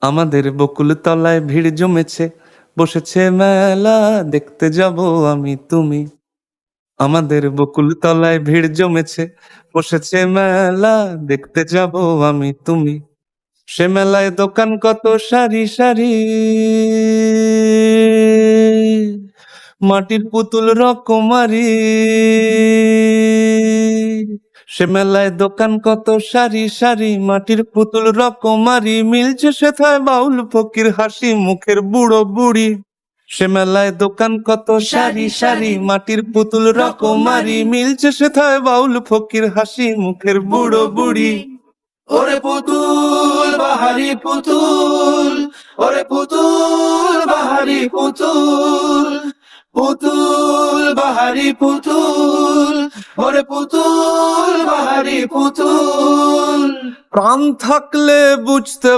আমাদের বকুল তলায় ভিড় জমেছে, বসেছে মেলা, দেখতে যাব আমি তুমি। আমাদের বকুল তলায় ভিড় জমেছে, বসেছে মেলা, দেখতে যাব আমি তুমি। সে মেলায় দোকান কত সারি সারি, মাটির পুতুল রকমারি। সে মেলায় দোকান কত সারি সারি, মাটির পুতুল রকমারি। মিলছে সেথায় বাউল ফকির হাসি মুখের বুড়ো বুড়ি। সে মেলায় দোকান কত সারি সারি, মাটির পুতুল রকমারি। মিলছে সেথায় বাউল ফকির হাসি মুখের বুড়ো বুড়ি। ওরে পুতুল বাহারি পুতুল, ওরে পুতুল বাহারি পুতুল, পুতুল বাহারি পুতুল, ওরে পুতুল বাহারি পুতুল। প্রাণ থাকলে বুঝতে